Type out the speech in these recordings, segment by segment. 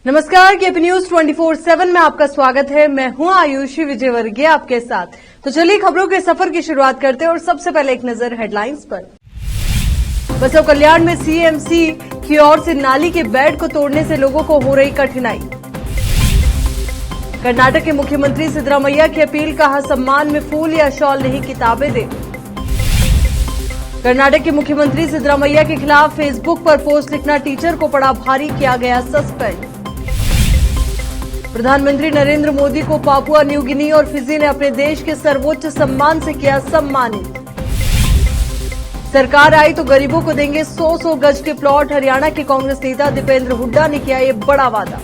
नमस्कार, KP news 24/7 में आपका स्वागत है। मैं हूं आयुषी विजयवर्गीय आपके साथ। तो चलिए खबरों के सफर की शुरुआत करते हैं और सबसे पहले एक नजर हेडलाइंस पर। बसव कल्याण में सीएमसी की ओर से नाली के बेड को तोड़ने से लोगों को हो रही कठिनाई। कर्नाटक के मुख्यमंत्री सिद्धरामैया की अपील, कहा सम्मान में फूल या शॉल नहीं किताबें दे। कर्नाटक के मुख्यमंत्री सिद्धरामैया के खिलाफ फेसबुक पर पोस्ट लिखना टीचर को पड़ा भारी, किया गया सस्पेंड। प्रधानमंत्री नरेंद्र मोदी को पापुआ न्यू गिनी और फिजी ने अपने देश के सर्वोच्च सम्मान से किया सम्मानित। सरकार आई तो गरीबों को देंगे 100 गज के प्लॉट, हरियाणा के कांग्रेस नेता दीपेंद्र हुड्डा ने किया ये बड़ा वादा।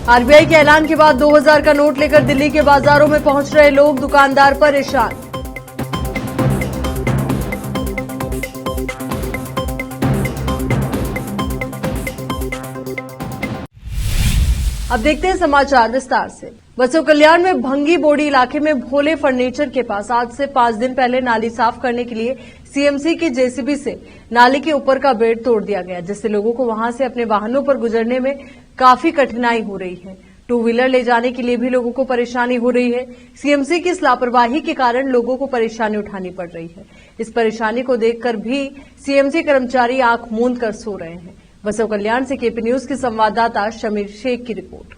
आरबीआई के ऐलान के बाद 2000 का नोट लेकर दिल्ली के बाजारों में पहुंच रहे लोग, दुकानदार परेशान। अब देखते हैं समाचार विस्तार से। बसव कल्याण में भंगी बोड़ी इलाके में भोले फर्नीचर के पास आज से 5 दिन पहले नाली साफ करने के लिए सीएमसी की जेसीबी से नाली के ऊपर का बेड तोड़ दिया गया, जिससे लोगों को वहां से अपने वाहनों पर गुजरने में काफी कठिनाई हो रही है। 2 व्हीलर ले जाने के लिए भी लोगों को परेशानी हो रही है। सीएमसी की इस लापरवाही के कारण लोगों को परेशानी उठानी पड़ रही है। इस परेशानी को देखकर भी सीएमसी कर्मचारी आंख मूंद कर सो रहे हैं। बसव कल्याण से केपी न्यूज की संवाददाता शमीर शेख की रिपोर्ट।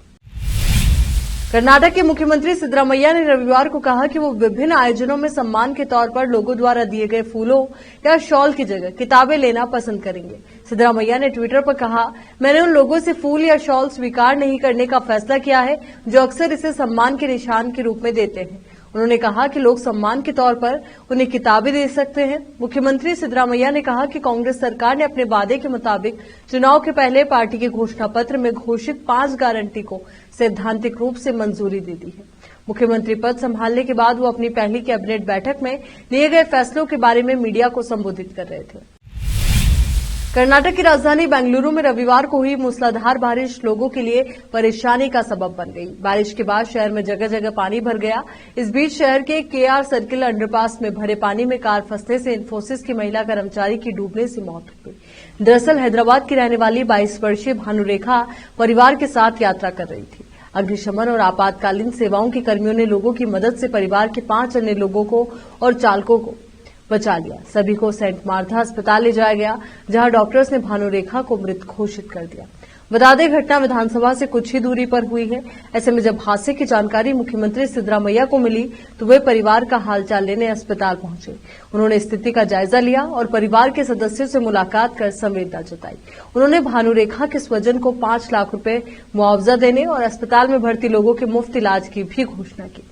कर्नाटक के मुख्यमंत्री सिद्धरामैया ने रविवार को कहा कि वो विभिन्न आयोजनों में सम्मान के तौर पर लोगों द्वारा दिए गए फूलों या शॉल की जगह किताबें लेना पसंद करेंगे। सिद्धरामैया ने ट्विटर पर कहा, मैंने उन लोगों से फूल या शॉल स्वीकार नहीं करने का फैसला किया है जो अक्सर इसे सम्मान के निशान के रूप में देते हैं। उन्होंने कहा कि लोग सम्मान के तौर पर उन्हें किताबें दे सकते हैं। मुख्यमंत्री सिद्धरामैया ने कहा कि कांग्रेस सरकार ने अपने वादे के मुताबिक चुनाव के पहले पार्टी के घोषणा पत्र में घोषित 5 गारंटी को सैद्धांतिक रूप से मंजूरी दे दी है। मुख्यमंत्री पद संभालने के बाद वो अपनी पहली कैबिनेट बैठक में लिए गए फैसलों के बारे में मीडिया को संबोधित कर रहे थे। कर्नाटक की राजधानी बेंगलुरु में रविवार को हुई मूसलाधार बारिश लोगों के लिए परेशानी का सबब बन गई। बारिश के बाद शहर में जगह जगह पानी भर गया। इस बीच शहर के केआर सर्किल अंडरपास में भरे पानी में कार फंसने से इन्फोसिस की महिला कर्मचारी की डूबने से मौत हो गई। दरअसल हैदराबाद की रहने वाली 22 वर्षीय भानुरेखा परिवार के साथ यात्रा कर रही थी। अग्निशमन और आपातकालीन सेवाओं के कर्मियों ने लोगों की मदद से परिवार के 5 अन्य लोगों को और चालकों को बचा लिया। सभी को सेंट मार्था अस्पताल ले जाया गया, जहां डॉक्टर्स ने भानुरेखा को मृत घोषित कर दिया। बता दें, घटना विधानसभा से कुछ ही दूरी पर हुई है। ऐसे में जब हादसे की जानकारी मुख्यमंत्री सिद्धरामैया को मिली तो वे परिवार का हालचाल लेने अस्पताल पहुंचे। उन्होंने स्थिति का जायजा लिया और परिवार के सदस्यों से मुलाकात कर संवेदना जताई। उन्होंने भानुरेखा के स्वजन को 5 लाख रुपए मुआवजा देने और अस्पताल में भर्ती लोगों के मुफ्त इलाज की भी घोषणा की।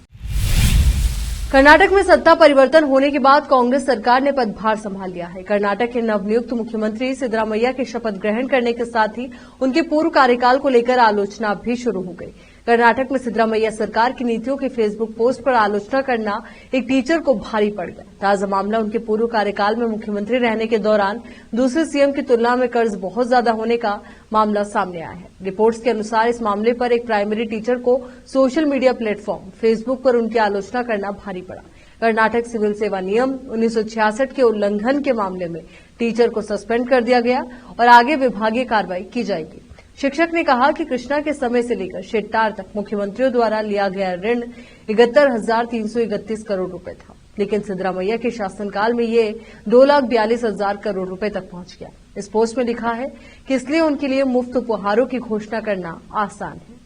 कर्नाटक में सत्ता परिवर्तन होने के बाद कांग्रेस सरकार ने पदभार संभाल लिया है। कर्नाटक के नवनियुक्त मुख्यमंत्री सिद्धरामैया के शपथ ग्रहण करने के साथ ही उनके पूर्व कार्यकाल को लेकर आलोचना भी शुरू हो गई। कर्नाटक में सिद्धरामैया सरकार की नीतियों की फेसबुक पोस्ट पर आलोचना करना एक टीचर को भारी पड़ गया। ताजा मामला उनके पूर्व कार्यकाल में मुख्यमंत्री रहने के दौरान दूसरे सीएम की तुलना में कर्ज बहुत ज्यादा होने का मामला सामने आया है। रिपोर्ट्स के अनुसार इस मामले पर एक प्राइमरी टीचर को सोशल मीडिया प्लेटफॉर्म फेसबुक पर उनकी आलोचना करना भारी पड़ा। कर्नाटक सिविल सेवा नियम 1966 के उल्लंघन के मामले में टीचर को सस्पेंड कर दिया गया और आगे विभागीय कार्रवाई की जाएगी। शिक्षक ने कहा कि कृष्णा के समय से लेकर शेट्टार तक मुख्यमंत्रियों द्वारा लिया गया ऋण 71,331 करोड़ रुपए था, लेकिन सिद्धरामैया के शासनकाल में ये 2,42,000 करोड़ रुपए तक पहुंच गया। इस पोस्ट में लिखा है कि इसलिए उनके लिए मुफ्त उपहारों की घोषणा करना आसान है।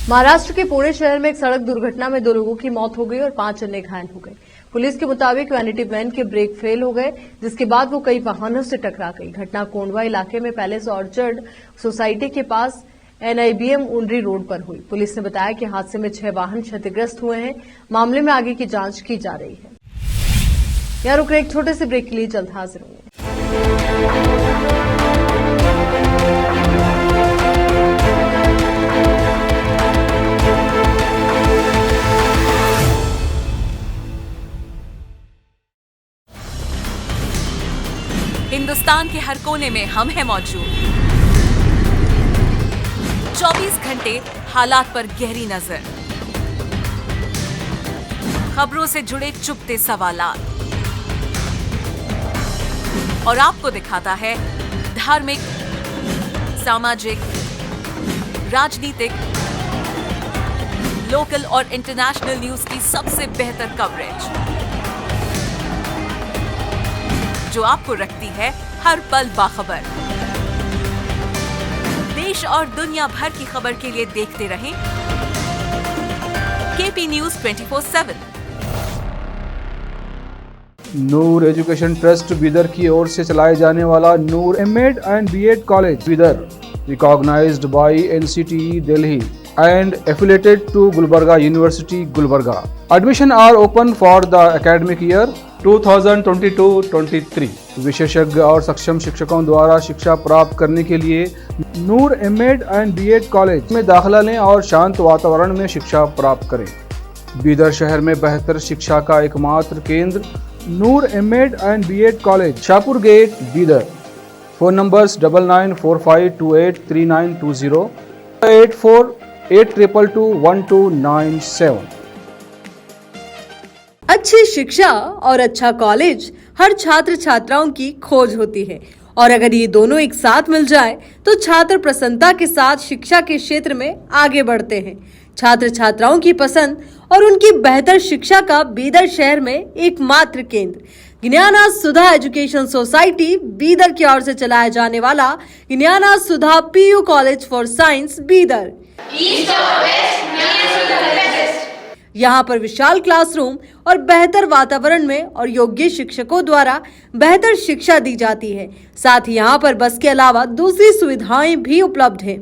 महाराष्ट्र के पुणे शहर में एक सड़क दुर्घटना में 2 लोगों की मौत हो गई और 5 अन्य घायल हो गए। पुलिस के मुताबिक वैनिटी वैन के ब्रेक फेल हो गए, जिसके बाद वो कई वाहनों से टकरा गई। घटना कोंडवा इलाके में पैलेस ऑर्चर्ड सोसाइटी के पास एनआईबीएम उंडरी रोड पर हुई। पुलिस ने बताया कि हादसे में 6 वाहन क्षतिग्रस्त हुए हैं। मामले में आगे की जांच की जा रही है। यहाँ रुक रहे एक छोटे से ब्रेक के लिए, जल्द हाजिर होंगे। हिंदुस्तान के हर कोने में हम हैं मौजूद। 24 घंटे हालात पर गहरी नजर, खबरों से जुड़े चुपते सवालात और आपको दिखाता है धार्मिक, सामाजिक, राजनीतिक, लोकल और इंटरनेशनल न्यूज की सबसे बेहतर कवरेज, जो आपको रखती है हर पल बाखबर। देश और दुनिया भर की खबर के लिए देखते रहें KP news 24/7। Noor education trust Bidar की ओर से चलाए जाने वाला Noor MEd and BEd college Bidar, recognized by NCTE Delhi and affiliated to Gulbarga University, Gulbarga. Admission are open for the academic year 2022-23. विशेषज्ञ और सक्षम शिक्षकों द्वारा शिक्षा प्राप्त करने के लिए नूर एमएड एंड बीएड कॉलेज में दाखिला लें और शांत वातावरण में शिक्षा प्राप्त करें। बीदर शहर में बेहतर शिक्षा का एकमात्र केंद्र Noor MEd and BEd college, Shahpur gate, Bidar. Phone numbers 9945283920, 8482221297। अच्छी शिक्षा और अच्छा कॉलेज हर छात्र छात्राओं की खोज होती है, और अगर ये दोनों एक साथ मिल जाए तो छात्र प्रसन्नता के साथ शिक्षा के क्षेत्र में आगे बढ़ते हैं। छात्र छात्राओं की पसंद और उनकी बेहतर शिक्षा का बीदर शहर में एकमात्र केंद्र ज्ञाना सुधा एजुकेशन सोसाइटी बीदर की ओर से चलाया जाने वाला Gnana Sudha PU college for science Bidar. यहाँ पर विशाल क्लासरूम और बेहतर वातावरण में और योग्य शिक्षकों द्वारा बेहतर शिक्षा दी जाती है। साथ ही यहाँ पर बस के अलावा दूसरी सुविधाएं भी उपलब्ध हैं।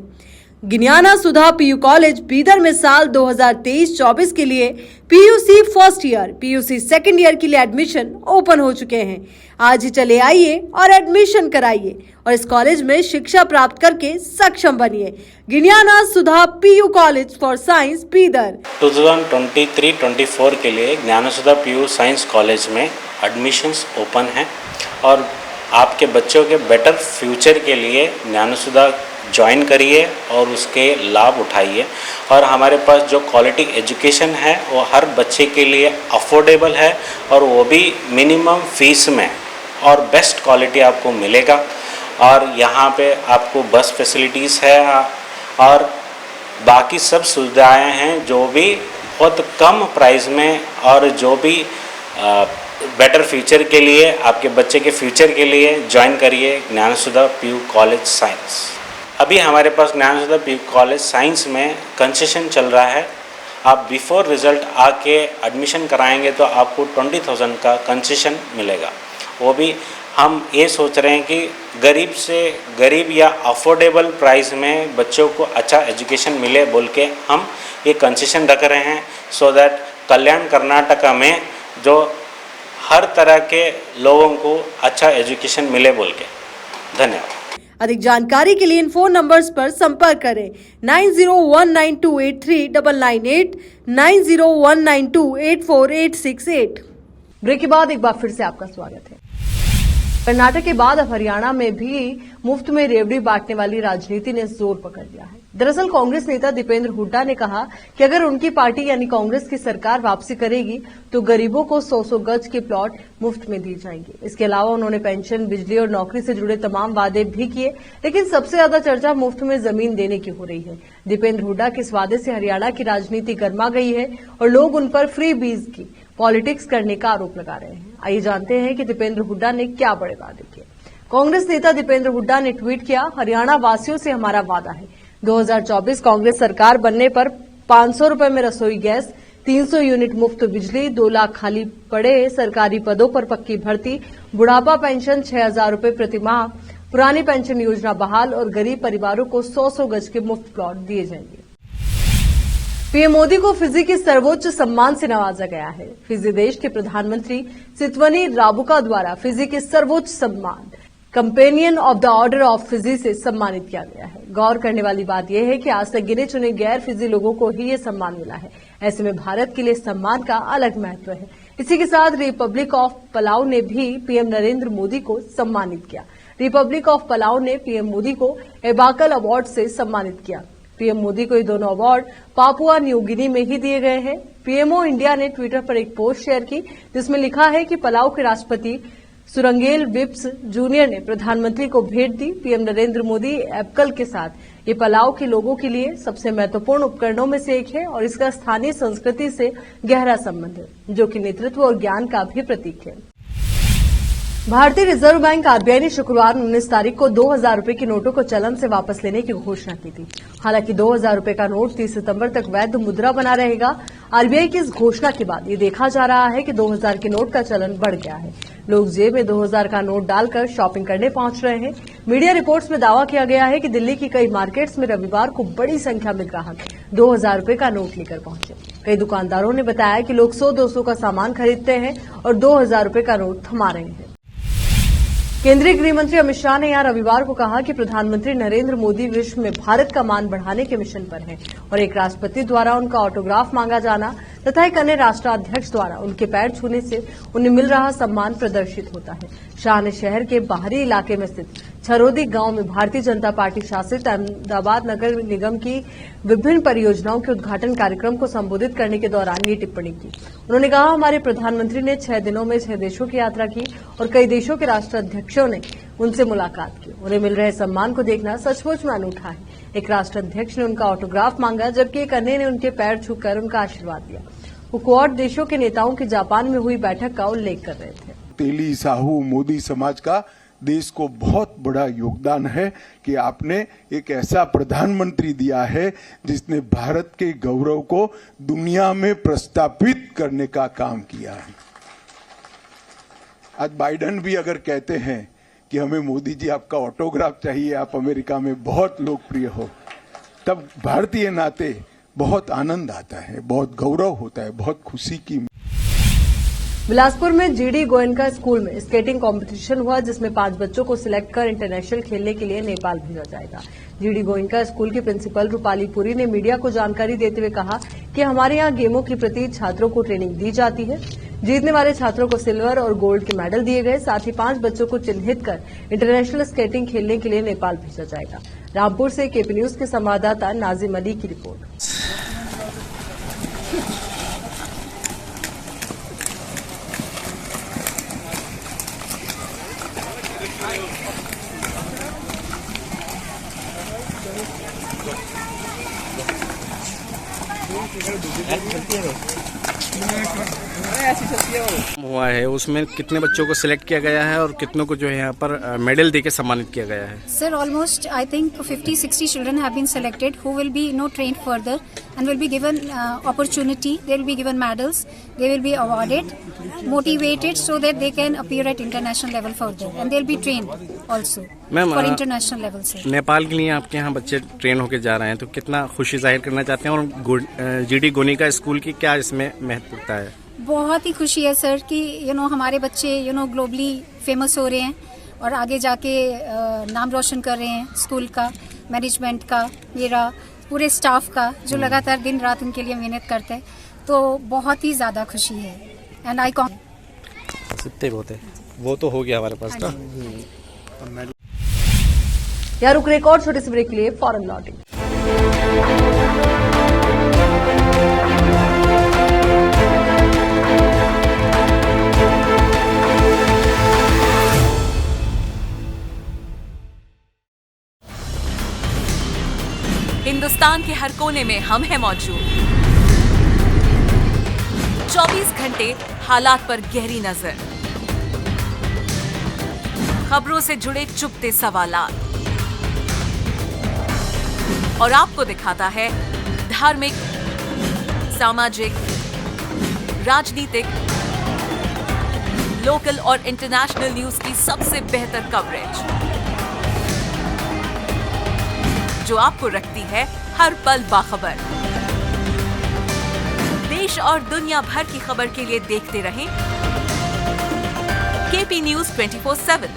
ज्ञाना सुधा पीयू कॉलेज बीदर में साल 2023-24 के लिए PUC first year, PUC second year के लिए एडमिशन ओपन हो चुके हैं। आज ही चले आइए और एडमिशन कराइए और इस कॉलेज में शिक्षा प्राप्त करके सक्षम बनिए। Gnana Sudha PU college for science Bidar. 2023-24 के लिए Gnana Sudha PU science college में एडमिशन्स ओपन हैं और आपके बच्चों के बेटर फ्यूचर के लिए ज्ञाना सुधा ज्वाइन करिए और उसके लाभ उठाइए। और हमारे पास जो क्वालिटी एजुकेशन है वो हर बच्चे के लिए अफोर्डेबल है और वो भी मिनिमम फीस में और बेस्ट क्वालिटी आपको मिलेगा। और यहाँ पे आपको बस फैसिलिटीज़ है और बाकी सब सुविधाएं हैं जो भी बहुत कम प्राइस में और जो भी बेटर फ्यूचर के लिए आपके बच्चे के फ्यूचर के लिए ज्वाइन करिए ज्ञाना सुधा पीयू कॉलेज साइंस। अभी हमारे पास ज्ञाना सुधा पीयू कॉलेज साइंस में कंसेशन चल रहा है। आप बिफोर रिजल्ट आके एडमिशन कराएंगे तो आपको 20,000 का कंसेशन मिलेगा। वो भी हम ये सोच रहे हैं कि गरीब से गरीब या अफोर्डेबल प्राइस में बच्चों को अच्छा एजुकेशन मिले बोल के हम ये कंसेशन रख रहे हैं, सो दैट कल्याण कर्नाटका में जो हर तरह के लोगों को अच्छा एजुकेशन मिले बोल के। धन्यवाद। अधिक जानकारी के लिए इन फोन नंबर्स पर संपर्क करें 9019283998, 9019284868। ब्रेक के बाद एक बार फिर से आपका स्वागत है। कर्नाटक के बाद अब हरियाणा में भी मुफ्त में रेवड़ी बांटने वाली राजनीति ने जोर पकड़ लिया है। दरअसल कांग्रेस नेता दीपेंद्र हुड्डा ने कहा कि अगर उनकी पार्टी यानी कांग्रेस की सरकार वापसी करेगी तो गरीबों को 100-100 गज के प्लॉट मुफ्त में दिए जाएंगे। इसके अलावा उन्होंने पेंशन, बिजली और नौकरी से जुड़े तमाम वादे भी किए, लेकिन सबसे ज्यादा चर्चा मुफ्त में जमीन देने की हो रही है। दीपेंद्र हुड्डा के इस वादे से हरियाणा की राजनीति गर्मा गई है और लोग उन पर फ्री बीज की पॉलिटिक्स करने का आरोप लगा रहे हैं। आइए जानते हैं कि दीपेंद्र हुड्डा ने क्या बड़े वादे किए। कांग्रेस नेता दीपेंद्र हुड्डा ने ट्वीट किया, हरियाणा वासियों से हमारा वादा है, 2024 कांग्रेस सरकार बनने पर 500 रुपए में रसोई गैस, 300 यूनिट मुफ्त बिजली, 2 लाख खाली पड़े सरकारी पदों पर पक्की भर्ती, बुढ़ापा पेंशन 6,000 रुपए प्रति माह, पुरानी पेंशन योजना बहाल और गरीब परिवारों को 100-100 गज के मुफ्त प्लॉट दिए जाएंगे। पीएम मोदी को फिजी के सर्वोच्च सम्मान से नवाजा गया है। फिजी देश के प्रधानमंत्री सितवनी राबुका द्वारा फिजी के सर्वोच्च सम्मान companion of the order of Fiji से सम्मानित किया गया है। गौर करने वाली बात यह है कि आज तक गिने चुने गैर फिजी लोगों को ही ये सम्मान मिला है। ऐसे में भारत के लिए सम्मान का अलग महत्व है। इसी के साथ रिपब्लिक ऑफ पलाऊ ने भी पीएम नरेंद्र मोदी को सम्मानित किया। रिपब्लिक ऑफ पलाऊ ने पीएम मोदी को एबाकल अवार्ड से सम्मानित किया। पीएम मोदी को ये दोनों अवार्ड पापुआ न्यू गिनी में ही दिए गए हैं। पीएमओ इंडिया ने ट्विटर पर एक पोस्ट शेयर की जिसमें लिखा है कि पलाऊ के राष्ट्रपति सुरंगेल विप्स जूनियर ने प्रधानमंत्री को भेंट दी। पीएम नरेंद्र मोदी एप्पल के साथ ये पलाव के लोगों के लिए सबसे महत्वपूर्ण उपकरणों में से एक है और इसका स्थानीय संस्कृति से गहरा संबंध है, जो कि नेतृत्व और ज्ञान का भी प्रतीक है। भारतीय रिजर्व बैंक आरबीआई ने शुक्रवार 19 तारीख को 2000 रुपए के नोटों को चलन से वापस लेने की घोषणा की थी। हालांकि 2000 रुपए का नोट 30 सितंबर तक वैध मुद्रा बना रहेगा। आरबीआई की इस घोषणा के बाद ये देखा जा रहा है कि 2000 के नोट का चलन बढ़ गया है। लोग जेब में 2000 का नोट डालकर शॉपिंग करने पहुंच रहे हैं। मीडिया रिपोर्ट्स में दावा किया गया है कि दिल्ली की कई मार्केट्स में रविवार को बड़ी संख्या में ग्राहक 2000 रुपए का नोट लेकर पहुंचे। कई दुकानदारों ने बताया कि लोग 100-200 का सामान खरीदते हैं और 2000 रुपए का नोट थमा रहे हैं। केंद्रीय गृह मंत्री अमित शाह ने यहां रविवार को कहा कि प्रधानमंत्री नरेंद्र मोदी विश्व में भारत का मान बढ़ाने के मिशन पर हैं और एक राष्ट्रपति द्वारा उनका ऑटोग्राफ मांगा जाना तथा एक अन्य राष्ट्राध्यक्ष द्वारा उनके पैर छूने से उन्हें मिल रहा सम्मान प्रदर्शित होता है। शाह ने शहर के बाहरी इलाके में स्थित छरोदी गांव में भारतीय जनता पार्टी शासित अहमदाबाद नगर निगम की विभिन्न परियोजनाओं के उद्घाटन कार्यक्रम को संबोधित करने के दौरान ये टिप्पणी की। उन्होंने कहा, हमारे प्रधानमंत्री ने 6 दिनों में 6 देशों की यात्रा की और कई देशों के राष्ट्राध्यक्षों ने उनसे मुलाकात की। उन्हें मिल रहे सम्मान को देखना सचमुच में अनूठा है। एक राष्ट्राध्यक्ष ने उनका ऑटोग्राफ मांगा, जबकि एक अन्य ने उनके पैर छूकर उनका आशीर्वाद दिया। वो क्वाड देशों के नेताओं की जापान में हुई बैठक का उल्लेख कर रहे थे। तेली साहू मोदी समाज का देश को बहुत बड़ा योगदान है कि आपने एक ऐसा प्रधानमंत्री दिया है जिसने भारत के गौरव को दुनिया में प्रस्थापित करने का काम किया है। आज बाइडेन भी अगर कहते हैं कि हमें मोदी जी आपका ऑटोग्राफ चाहिए, आप अमेरिका में बहुत लोकप्रिय हो, तब भारतीय नाते बहुत आनंद आता है, बहुत गौरव होता है, बहुत खुशी की। बिलासपुर में जीडी गोयनका स्कूल में स्केटिंग कंपटीशन हुआ, जिसमें 5 बच्चों को सिलेक्ट कर इंटरनेशनल खेलने के लिए नेपाल भेजा जाएगा। जीडी गोयनका स्कूल की प्रिंसिपल रूपाली पुरी ने मीडिया को जानकारी देते हुए कहा कि हमारे यहाँ गेमों के प्रति छात्रों को ट्रेनिंग दी जाती है। जीतने वाले छात्रों को सिल्वर और गोल्ड के मेडल दिए गए। साथ ही 5 बच्चों को चिन्हित कर इंटरनेशनल स्केटिंग खेलने के लिए नेपाल भेजा जाएगा। रामपुर से केपी न्यूज के संवाददाता नाजिम अली की रिपोर्ट। हुआ है, उसमें कितने बच्चों को सिलेक्ट किया गया है और कितनों को जो है यहाँ पर मेडल देके सम्मानित किया गया है? Sir, almost I think 50-60 children have been selected who will be trained further and will be given opportunity. They will be given medals. They will be awarded, motivated so that they can appear at international level further, and they will be trained also for international level से। नेपाल के लिए आपके यहाँ बच्चे train होके जा रहे हैं, तो कितना खुशी जाहिर करना चाहते हैं और जीडी गोयनका स्कूल की क्या इसमें महत्वपूर्णता है? बहुत ही खुशी है सर कि हमारे बच्चे ग्लोबली फेमस हो रहे हैं और आगे जाके नाम रोशन कर रहे हैं स्कूल का, मैनेजमेंट का, मेरा पूरे स्टाफ का, जो लगातार दिन रात उनके लिए मेहनत करते हैं। तो बहुत ही ज़्यादा खुशी है एंड आई कितने बहुत है, वो तो हो गया हमारे पास ना। यार रुक, एक और छोटे से ब्रेक के लिए फौरन लौटेंगे। हिंदुस्तान के हर कोने में हम हैं मौजूद। 24 घंटे हालात पर गहरी नजर, खबरों से जुड़े चुपते सवालात और आपको दिखाता है धार्मिक, सामाजिक, राजनीतिक, लोकल और इंटरनेशनल न्यूज की सबसे बेहतर कवरेज, जो आपको रखती है हर पल बाखबर। देश और दुनिया भर की खबर के लिए देखते रहें KP news 24/7।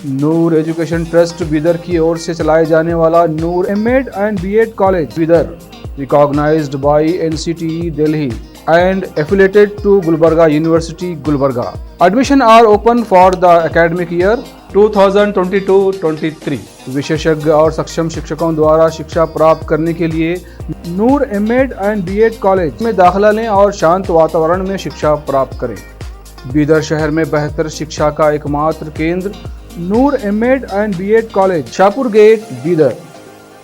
Noor education trust Bidar की ओर से चलाए जाने वाला Noor MEd and BEd college Bidar, recognized by NCTE Delhi and affiliated to Gulbarga University, Gulbarga. Admission are open for the academic year 2022-23. विशेषज्ञ और सक्षम शिक्षकों द्वारा शिक्षा प्राप्त करने के लिए नूर एमएड एंड बीएड कॉलेज में दाखिला लें और शांत वातावरण में शिक्षा प्राप्त करें। बीदर शहर में बेहतर शिक्षा का एकमात्र केंद्र Noor MEd and BEd college, Shahpur gate, Bidar.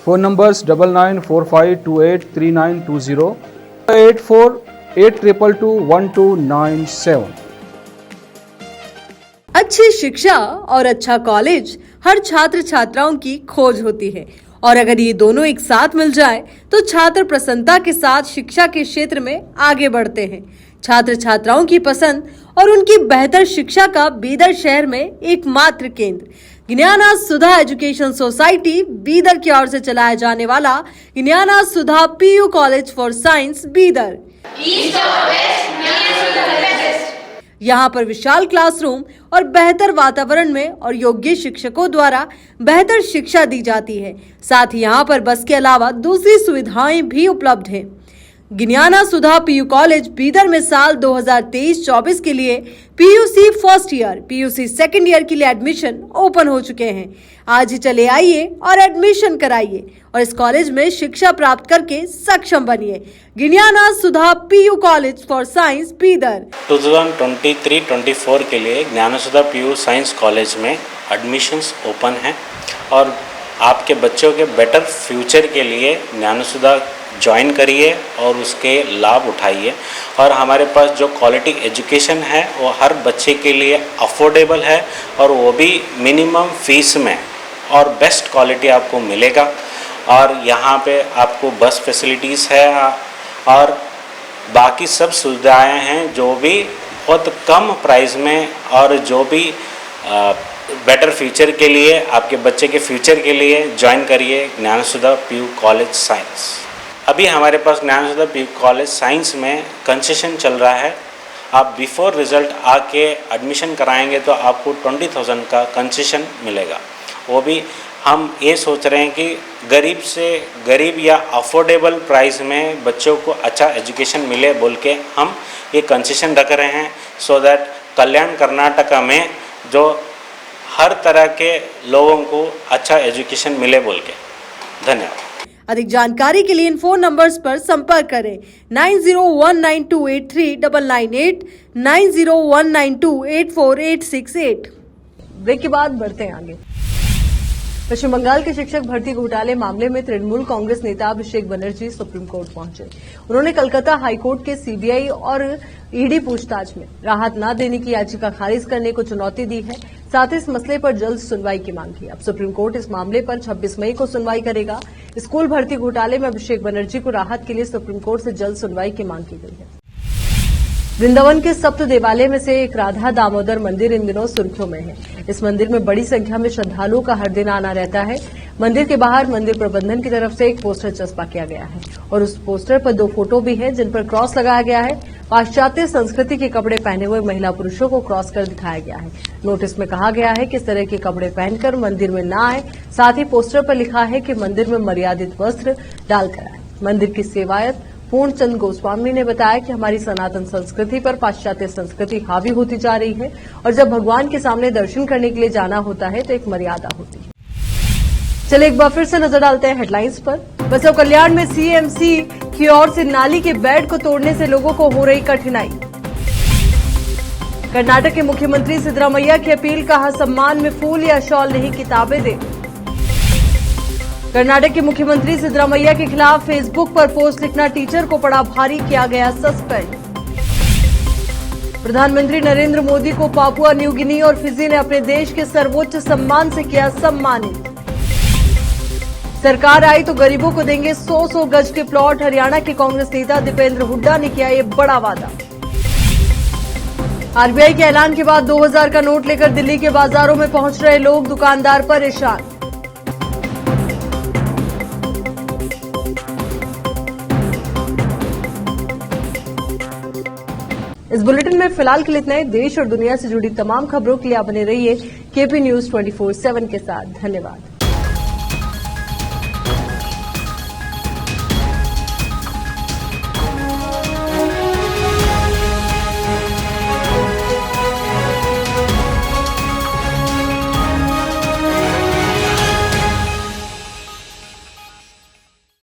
Phone numbers 9945283920, 8482221297। अच्छी शिक्षा और अच्छा कॉलेज हर छात्र छात्राओं की खोज होती है और अगर ये दोनों एक साथ मिल जाए तो छात्र प्रसन्नता के साथ शिक्षा के क्षेत्र में आगे बढ़ते हैं। छात्र छात्राओं की पसंद और उनकी बेहतर शिक्षा का बीदर शहर में एकमात्र केंद्र ज्ञाना सुधा एजुकेशन सोसाइटी बीदर की ओर से चलाया जाने वाला Gnana Sudha PU college for science Bidar. यहाँ पर विशाल क्लासरूम और बेहतर वातावरण में और योग्य शिक्षकों द्वारा बेहतर शिक्षा दी जाती है। साथ ही यहाँ पर बस के अलावा दूसरी सुविधाएं भी उपलब्ध हैं। ज्ञाना सुधा पीयू कॉलेज बीदर में साल 2023-24 के लिए PUC first year, PUC second year के लिए एडमिशन ओपन हो चुके हैं। आज ही चले आइए और एडमिशन कराइए और इस कॉलेज में शिक्षा प्राप्त करके सक्षम बनिए। Gnana Sudha PU college for science Bidar. 2023-24 के लिए Gnana Sudha PU science college में एडमिशन्स ओपन हैं और आपके बच्चों के बेटर फ्यूचर के लिए ज्ञाना सुधा ज्वाइन करिए और उसके लाभ उठाइए। और हमारे पास जो क्वालिटी एजुकेशन है वो हर बच्चे के लिए अफोर्डेबल है और वो भी मिनिमम फीस में और बेस्ट क्वालिटी आपको मिलेगा। और यहाँ पे आपको बस फैसिलिटीज़ है और बाकी सब सुविधाएं हैं जो भी बहुत कम प्राइस में और जो भी बेटर फ्यूचर के लिए आपके बच्चे के फ्यूचर के लिए ज्वाइन करिए ज्ञाना सुधा पीयू कॉलेज साइंस। अभी हमारे पास ज्ञाना सुधा पीयू कॉलेज साइंस में कंसेशन चल रहा है। आप बिफोर रिजल्ट आके एडमिशन कराएंगे तो आपको 20,000 का कंसेशन मिलेगा। वो भी हम ये सोच रहे हैं कि गरीब से गरीब या अफोर्डेबल प्राइस में बच्चों को अच्छा एजुकेशन मिले बोल के हम ये कंसेशन रख रहे हैं सो दैट कल्याण कर्नाटका में जो हर तरह के लोगों को अच्छा एजुकेशन मिले बोल के। धन्यवाद। अधिक जानकारी के लिए इन फोन नंबर्स पर संपर्क करें 9019283998, 9019284868। ब्रेक के बाद बढ़ते हैं आगे। पश्चिम बंगाल के शिक्षक भर्ती घोटाले मामले में तृणमूल कांग्रेस नेता अभिषेक बनर्जी सुप्रीम कोर्ट पहुंचे। उन्होंने कलकत्ता हाईकोर्ट के सीबीआई और ईडी पूछताछ में राहत न देने की याचिका खारिज करने को चुनौती दी है। साथ ही इस मसले पर जल्द सुनवाई की मांग की। अब सुप्रीम कोर्ट इस मामले पर 26 मई को सुनवाई करेगा। स्कूल भर्ती घोटाले में अभिषेक बनर्जी को राहत के लिए सुप्रीम कोर्ट से जल्द सुनवाई की मांग की गई है। वृंदावन के सप्त देवालय में से एक राधा दामोदर मंदिर इन दिनों सुर्खियों में है। इस मंदिर में बड़ी संख्या में श्रद्धालुओं का हर दिन आना रहता है। मंदिर के बाहर मंदिर प्रबंधन की तरफ से एक पोस्टर चस्पा किया गया है और उस पोस्टर पर 2 फोटो भी हैं जिन पर क्रॉस लगाया गया है। पाश्चात्य संस्कृति के कपड़े पहने हुए महिला पुरुषों को क्रॉस कर दिखाया गया है। नोटिस में कहा गया है कि इस तरह के कपड़े पहनकर मंदिर में न आए। साथ ही पोस्टर पर लिखा है कि मंदिर में मर्यादित वस्त्र डालकर आए। मंदिर की सेवायत पूर्णचंद गोस्वामी ने बताया कि हमारी सनातन संस्कृति पर पाश्चात्य संस्कृति हावी होती जा रही है और जब भगवान के सामने दर्शन करने के लिए जाना होता है तो एक मर्यादा होती है। चलिए एक बार फिर से नजर डालते हैं हेडलाइंस पर। बसव कल्याण में सीएमसी की ओर से नाली के बेड को तोड़ने से लोगों को हो रही कठिनाई। कर्नाटक के मुख्यमंत्री सिद्धरामैया की अपील, कहा सम्मान में फूल या शॉल नहीं किताबें दे। कर्नाटक के मुख्यमंत्री सिद्धरामैया के खिलाफ फेसबुक पर पोस्ट लिखना टीचर को पड़ा भारी, किया गया सस्पेंड। प्रधानमंत्री नरेंद्र मोदी को पापुआ न्यू गिनी और फिजी ने अपने देश के सर्वोच्च सम्मान से किया सम्मानित। सरकार आई तो गरीबों को देंगे 100-100 गज के प्लॉट। हरियाणा के कांग्रेस नेता दीपेंद्र हुड्डा ने किया ये बड़ा वादा। आरबीआई के ऐलान के बाद 2000 का नोट लेकर दिल्ली के बाजारों में पहुंच रहे लोग, दुकानदार परेशान। इस बुलेटिन में फिलहाल के लिए इतना ही। देश और दुनिया से जुड़ी तमाम खबरों के लिए आप बने रहिए केपी न्यूज 24/7 के साथ। धन्यवाद।